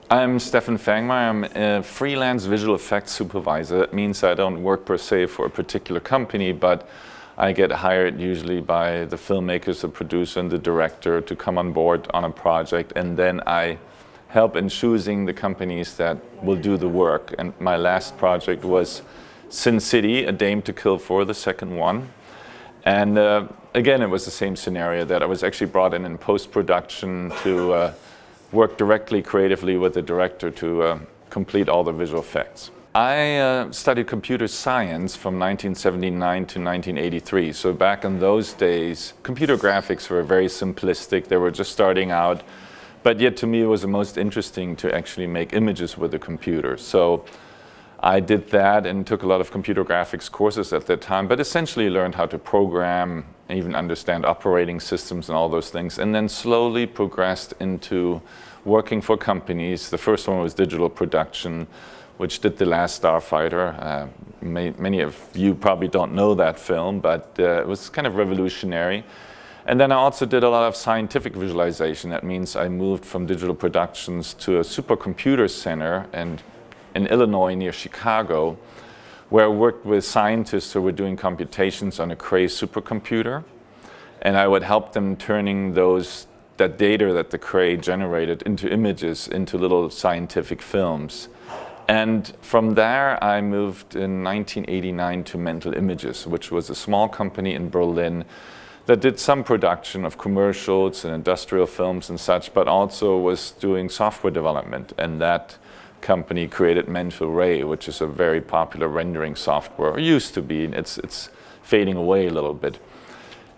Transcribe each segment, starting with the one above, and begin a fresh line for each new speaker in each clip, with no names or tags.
I'm Stefen Fangmeier. I'm a freelance visual effects supervisor. That means I don't work per se for a particular company, but I get hired usually by the filmmakers, the producer, and the director to come on board on a project, and then I help in choosing the companies that will do the work. And my last project was Sin City, A Dame to Kill For, the second one. And again, it was the same scenario that I was actually brought in post-production to work directly creatively with the director to complete all the visual effects. I studied computer science from 1979 to 1983. So back in those days, computer graphics were very simplistic. They were just starting out. But yet to me it was the most interesting to actually make images with a computer. So I did that and took a lot of computer graphics courses at that time, but essentially learned how to program, and even understand operating systems and all those things, and then slowly progressed into working for companies. The first one was digital production, which did The Last Starfighter. Many of you probably don't know that film, but it was kind of revolutionary. And then I also did a lot of scientific visualization. That means I moved from digital productions to a supercomputer center in Illinois near Chicago, where I worked with scientists who were doing computations on a Cray supercomputer. And I would help them turning that data that the Cray generated into images, into little scientific films. And from there, I moved in 1989 to Mental Images, which was a small company in Berlin that did some production of commercials and industrial films and such, but also was doing software development. And that company created Mental Ray, which is a very popular rendering software, or used to be, and it's fading away a little bit.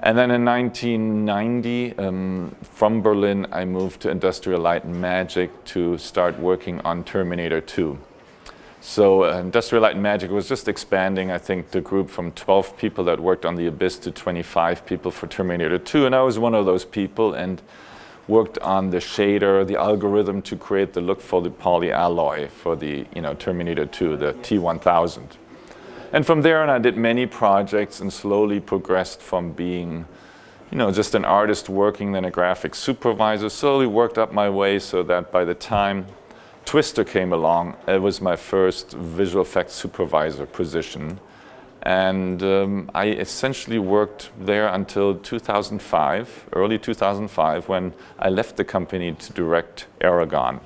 And then in 1990, from Berlin, I moved to Industrial Light and Magic to start working on Terminator 2. So Industrial Light and Magic was just expanding, I think, the group from 12 people that worked on The Abyss to 25 people for Terminator 2. And I was one of those people and worked on the shader, the algorithm to create the look for the polyalloy for the Terminator 2, the T1000. And from there on, I did many projects and slowly progressed from being just an artist working, then a graphics supervisor, slowly worked up my way so that by the time Twister came along, it was my first visual effects supervisor position. And I essentially worked there until 2005, early 2005, when I left the company to direct Eragon,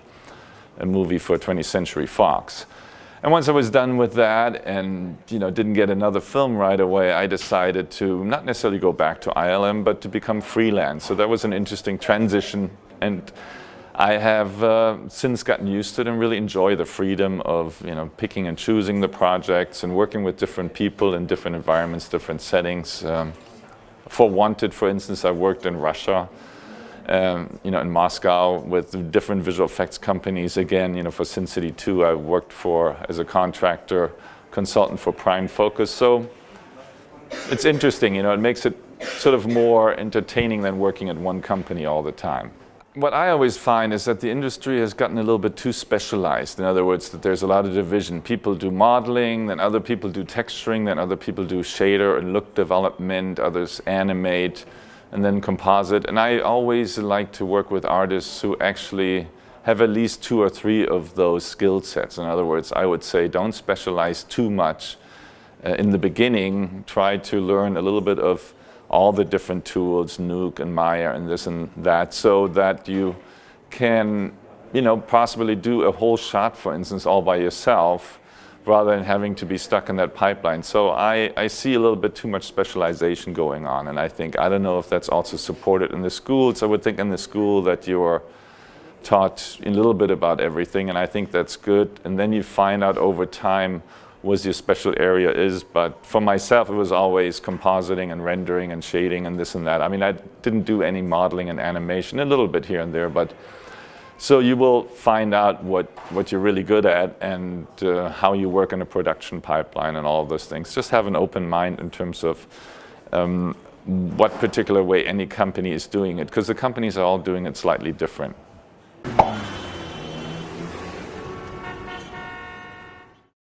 a movie for 20th Century Fox. And once I was done with that and didn't get another film right away, I decided to not necessarily go back to ILM, but to become freelance. So that was an interesting transition. And I have since gotten used to it and really enjoy the freedom of picking and choosing the projects and working with different people in different environments, different settings. For Wanted, for instance, I worked in Russia, in Moscow with different visual effects companies. Again, for Sin City 2, I worked as a contractor, consultant for Prime Focus. So it's interesting, it makes it sort of more entertaining than working at one company all the time. What I always find is that the industry has gotten a little bit too specialized. In other words, that there's a lot of division. People do modeling, then other people do texturing, then other people do shader and look development, others animate, and then composite. And I always like to work with artists who actually have at least 2 or 3 of those skill sets. In other words, I would say don't specialize too much in the beginning. Try to learn a little bit of all the different tools, Nuke and Maya and this and that, so that you can, possibly do a whole shot, for instance, all by yourself, rather than having to be stuck in that pipeline. So I see a little bit too much specialization going on, and I don't know if that's also supported in the schools. I would think in the school that you're taught a little bit about everything, and I think that's good. And then you find out over time what your special area is. But for myself, it was always compositing and rendering and shading and this and that. I mean, I didn't do any modeling and animation, a little bit here and there, but so you will find out what you're really good at and how you work in a production pipeline and all of those things. Just have an open mind in terms of what particular way any company is doing it, because the companies are all doing it slightly different.